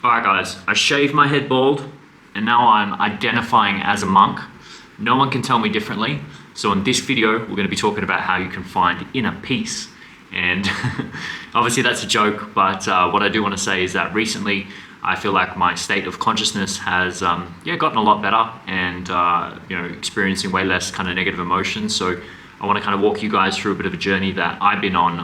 Alright guys, I shaved my head bald and now I'm identifying as a monk. No one can tell me differently. So in this video, we're going to be talking about how you can find inner peace. And obviously that's a joke, but what I do want to say is that recently I feel like my state of consciousness has gotten a lot better and experiencing way less kind of negative emotions. So I want to kind of walk you guys through a bit of a journey that I've been on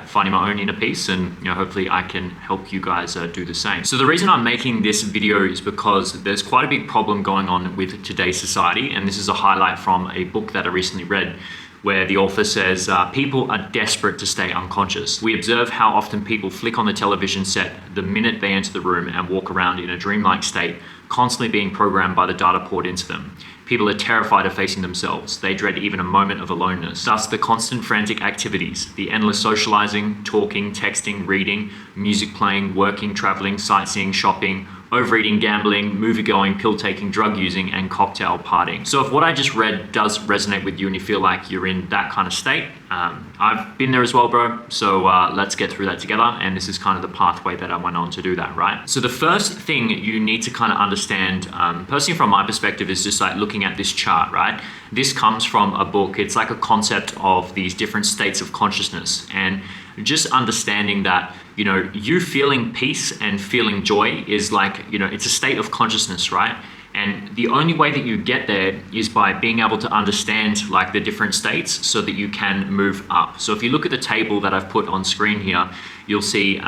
finding my own inner peace, and hopefully I can help you guys do the same. So the reason I'm making this video is because there's quite a big problem going on with today's society, and this is a highlight from a book that I recently read where the author says, people are desperate to stay unconscious. We observe how often people flick on the television set the minute they enter the room and walk around in a dreamlike state, constantly being programmed by the data poured into them. People are terrified of facing themselves. They dread even a moment of aloneness. Thus, the constant frantic activities, the endless socializing, talking, texting, reading, music playing, working, traveling, sightseeing, shopping, overeating, gambling, movie-going, pill-taking, drug-using, and cocktail partying. So if what I just read does resonate with you and you feel like you're in that kind of state, I've been there as well, bro. So let's get through that together. And this is kind of the pathway that I went on to do that, right? So the first thing you need to kind of understand, personally from my perspective, is just like looking at this chart, right? This comes from a book. It's like a concept of these different states of consciousness, and just understanding that you feeling peace and feeling joy is like, it's a state of consciousness, right? And the only way that you get there is by being able to understand like the different states so that you can move up. So if you look at the table that I've put on screen here, you'll see,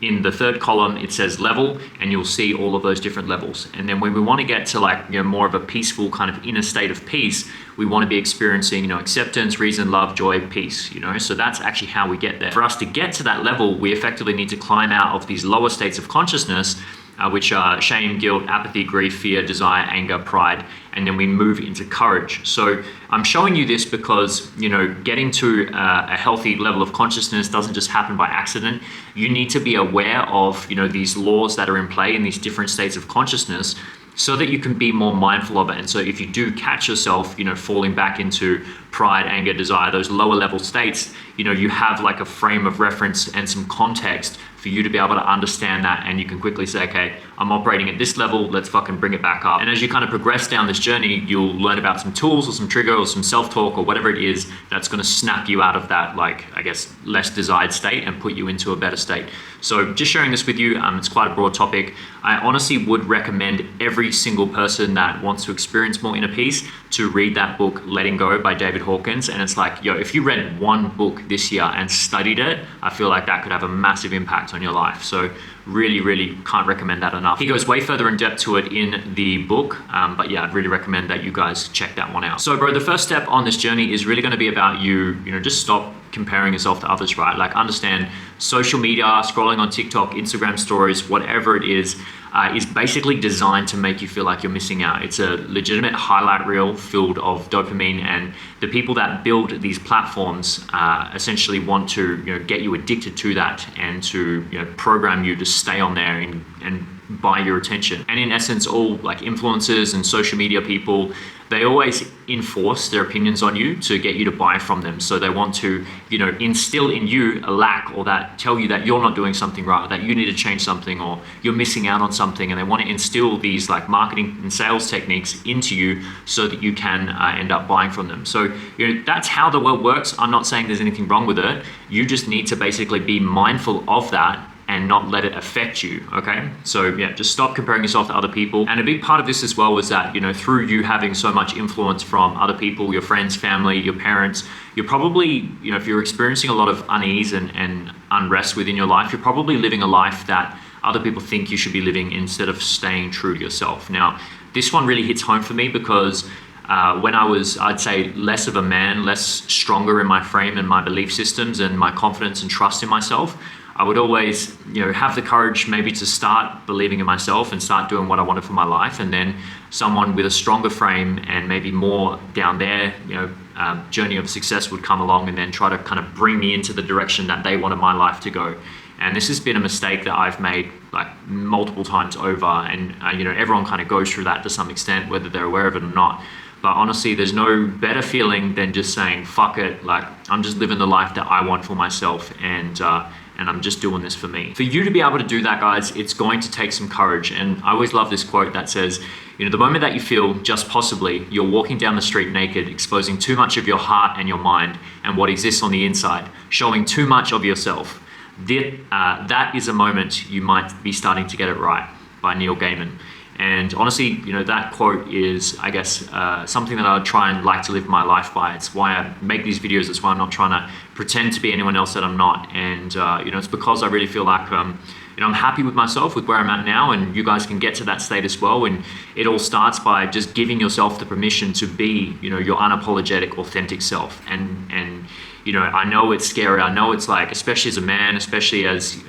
in the third column, it says level, and you'll see all of those different levels. And then when we want to get to like, more of a peaceful kind of inner state of peace, we want to be experiencing, acceptance, reason, love, joy, peace, so that's actually how we get there. For us to get to that level, we effectively need to climb out of these lower states of consciousness, which are shame, guilt, apathy, grief, fear, desire, anger, pride, and then we move into courage. So I'm showing you this because, getting to a healthy level of consciousness doesn't just happen by accident. You need to be aware of, these laws that are in play in these different states of consciousness so that you can be more mindful of it. And so if you do catch yourself, falling back into pride, anger, desire, those lower level states, you have like a frame of reference and some context for you to be able to understand that, and you can quickly say, okay, I'm operating at this level, let's fucking bring it back up. And as you kind of progress down this journey, you'll learn about some tools or some trigger or some self-talk or whatever it is that's going to snap you out of that, like, I guess, less desired state and put you into a better state. So just sharing this with you, it's quite a broad topic. I honestly would recommend every single person that wants to experience more inner peace to read that book, Letting Go by David Hawkins. And it's like, if you read one book this year and studied it, I feel like that could have a massive impact on your life. So really, really can't recommend that enough. He goes way further in depth to it in the book, but yeah, I'd really recommend that you guys check that one out. So bro, the first step on this journey is really going to be about you just stop comparing yourself to others, right? Like, understand social media, scrolling on TikTok, Instagram stories, whatever it is basically designed to make you feel like you're missing out. It's a legitimate highlight reel filled of dopamine, and the people that build these platforms essentially want to get you addicted to that and to program you to stay on there and buy your attention. And in essence, all like influencers and social media people, they always enforce their opinions on you to get you to buy from them. So they want to, instill in you a lack, or that tell you that you're not doing something right, that you need to change something, or you're missing out on something. And they want to instill these like marketing and sales techniques into you so that you can end up buying from them. So, that's how the world works. I'm not saying there's anything wrong with it. You just need to basically be mindful of that and not let it affect you, okay? So yeah, just stop comparing yourself to other people. And a big part of this as well was that, through you having so much influence from other people, your friends, family, your parents, you're probably, if you're experiencing a lot of unease and unrest within your life, you're probably living a life that other people think you should be living instead of staying true to yourself. Now, this one really hits home for me because when I was, I'd say, less of a man, less stronger in my frame and my belief systems and my confidence and trust in myself, I would always, have the courage maybe to start believing in myself and start doing what I wanted for my life. And then someone with a stronger frame and maybe more down there, journey of success would come along and then try to kind of bring me into the direction that they wanted my life to go. And this has been a mistake that I've made like multiple times over. And, everyone kind of goes through that to some extent, whether they're aware of it or not. But honestly, there's no better feeling than just saying, fuck it, like I'm just living the life that I want for myself. And and I'm just doing this for me. For you to be able to do that, guys, it's going to take some courage. And I always love this quote that says, the moment that you feel just possibly you're walking down the street naked, exposing too much of your heart and your mind and what exists on the inside, showing too much of yourself, that is a moment you might be starting to get it right, by Neil Gaiman. And honestly, that quote is, I guess, something that I would try and like to live my life by. It's why I make these videos. It's why I'm not trying to pretend to be anyone else that I'm not. And, it's because I really feel like, I'm happy with myself, with where I'm at now, and you guys can get to that state as well. And it all starts by just giving yourself the permission to be, your unapologetic, authentic self. And I know it's scary. I know it's like, especially as a man, especially as,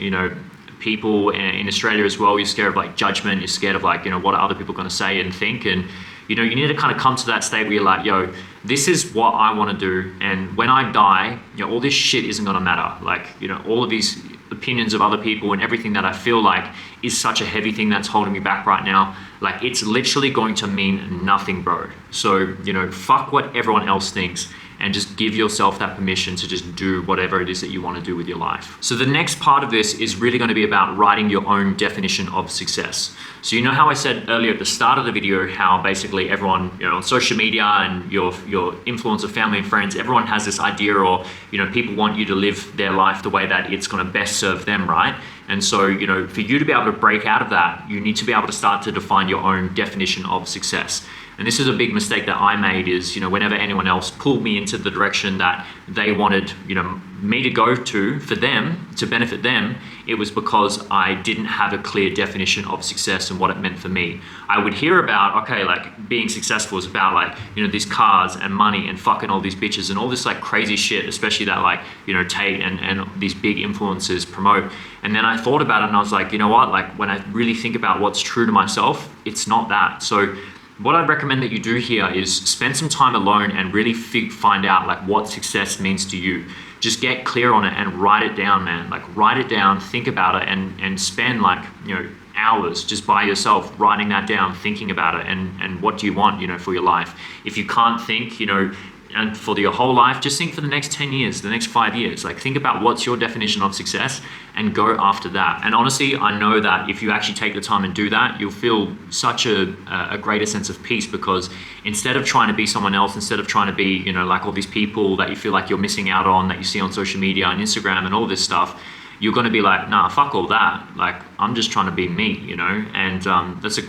people in Australia as well, you're scared of like judgment, you're scared of like, what are other people going to say and think. And, you need to kind of come to that state where you're like, yo, this is what I want to do. And when I die, all this shit isn't going to matter. Like, all of these opinions of other people and everything that I feel like is such a heavy thing that's holding me back right now. Like, it's literally going to mean nothing, bro. So, fuck what everyone else thinks, and just give yourself that permission to just do whatever it is that you want to do with your life. So the next part of this is really going to be about writing your own definition of success. So you know how I said earlier at the start of the video how basically everyone, on social media and your influence of family and friends, everyone has this idea, or people want you to live their life the way that it's going to best serve them, right? And so, for you to be able to break out of that, you need to be able to start to define your own definition of success. And this is a big mistake that I made is, whenever anyone else pulled me into the direction that they wanted, me to go to for them, to benefit them, it was because I didn't have a clear definition of success and what it meant for me. I would hear about, okay, like being successful is about like, these cars and money and fucking all these bitches and all this like crazy shit, especially that like, Tate and these big influencers promote. And then I thought about it and I was like, you know what, like when I really think about what's true to myself, it's not that. So what I'd recommend that you do here is spend some time alone and really find out like what success means to you. Just get clear on it and write it down, man. Like write it down, think about it, and spend like, hours just by yourself writing that down, thinking about it, and what do you want, for your life. If you can't think, and for your whole life, just think for the next 10 years, the next 5 years. Like think about what's your definition of success and go after that. And honestly, I know that if you actually take the time and do that, you'll feel such a greater sense of peace, because instead of trying to be someone else, instead of trying to be, like all these people that you feel like you're missing out on, that you see on social media and Instagram and all this stuff, you're going to be like, nah, fuck all that. Like, I'm just trying to be me, and it's a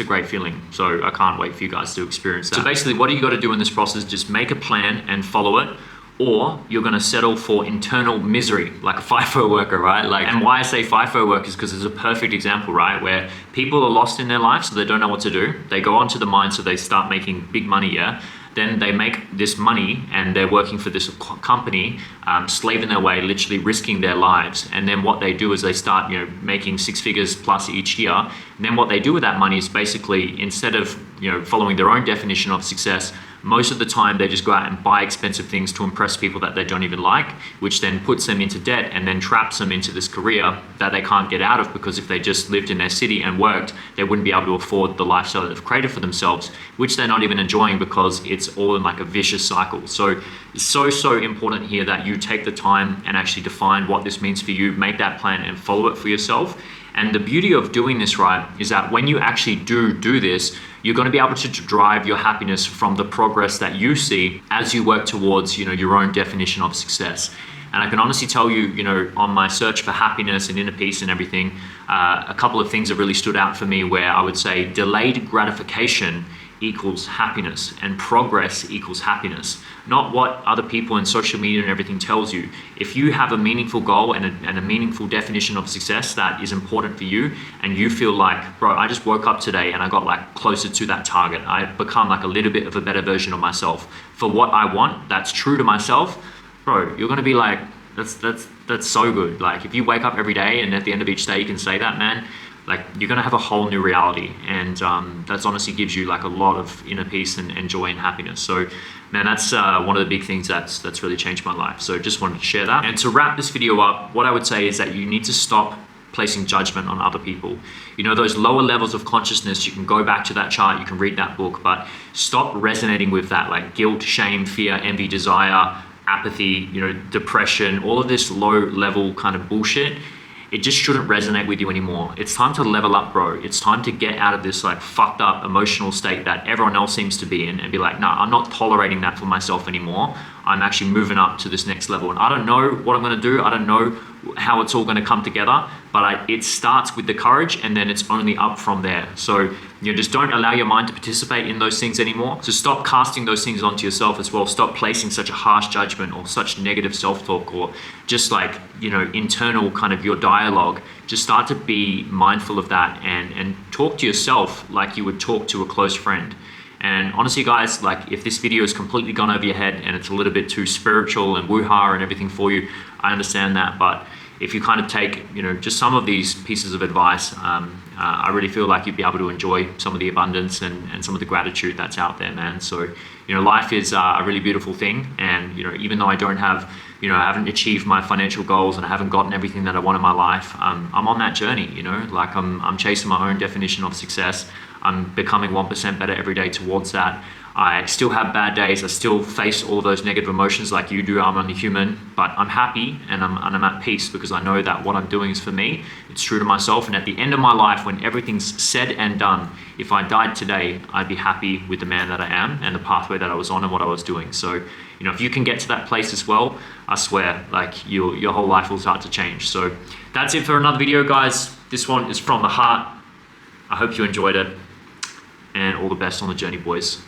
great feeling. So I can't wait for you guys to experience that. So basically, what do you got to do in this process? Just make a plan and follow it, or you're going to settle for internal misery, like a FIFO worker, right? Like, and why I say FIFO work is because it's a perfect example, right? Where people are lost in their life, so they don't know what to do. They go onto the mine, so they start making big money, yeah? Then they make this money and they're working for this company, slaving their way, literally risking their lives. And then what they do is they start, making 6 figures plus each year. And then what they do with that money is basically, instead of, following their own definition of success, most of the time they just go out and buy expensive things to impress people that they don't even like, which then puts them into debt and then traps them into this career that they can't get out of, because if they just lived in their city and worked, they wouldn't be able to afford the lifestyle that they've created for themselves, which they're not even enjoying, because it's all in like a vicious cycle. So it's so important here that you take the time and actually define what this means for you, make that plan and follow it for yourself. And the beauty of doing this, right, is that when you actually do this, you're going to be able to drive your happiness from the progress that you see as you work towards, your own definition of success. And I can honestly tell you, on my search for happiness and inner peace and everything, a couple of things have really stood out for me, where I would say delayed gratification equals happiness and progress equals happiness, not what other people in social media and everything tells you. If you have a meaningful goal and a meaningful definition of success that is important for you, and you feel like, bro, I just woke up today and I got like closer to that target, I've become like a little bit of a better version of myself for what I want, that's true to myself, bro, you're going to be like, that's so good. Like if you wake up every day and at the end of each day you can say that, man, like you're going to have a whole new reality. And that's honestly gives you like a lot of inner peace and joy and happiness. So man, that's one of the big things that's really changed my life. So just wanted to share that. And to wrap this video up, what I would say is that you need to stop placing judgment on other people. Those lower levels of consciousness, you can go back to that chart, you can read that book, but stop resonating with that like guilt, shame, fear, envy, desire, apathy, depression, all of this low level kind of bullshit, it just shouldn't resonate with you anymore. It's time to level up, bro. It's time to get out of this like fucked up emotional state that everyone else seems to be in and be like, no, I'm not tolerating that for myself anymore. I'm actually moving up to this next level. And I don't know what I'm gonna do. I don't know how it's all gonna come together, but it starts with the courage and then it's only up from there. So, just don't allow your mind to participate in those things anymore. So stop casting those things onto yourself as well. Stop placing such a harsh judgment or such negative self-talk or just like, internal kind of your dialogue. Just start to be mindful of that and talk to yourself like you would talk to a close friend. And honestly, guys, like if this video has completely gone over your head and it's a little bit too spiritual and woo-ha and everything for you, I understand that. But if you kind of take, just some of these pieces of advice, I really feel like you'd be able to enjoy some of the abundance and some of the gratitude that's out there, man. So, life is a really beautiful thing. And, even though I don't have, I haven't achieved my financial goals and I haven't gotten everything that I want in my life, I'm on that journey, like I'm chasing my own definition of success. I'm becoming 1% better every day towards that. I still have bad days. I still face all those negative emotions like you do. I'm only human, but I'm happy and I'm at peace because I know that what I'm doing is for me. It's true to myself. And at the end of my life, when everything's said and done, if I died today, I'd be happy with the man that I am and the pathway that I was on and what I was doing. So, if you can get to that place as well, I swear, like your whole life will start to change. So that's it for another video, guys. This one is from the heart. I hope you enjoyed it and all the best on the journey, boys.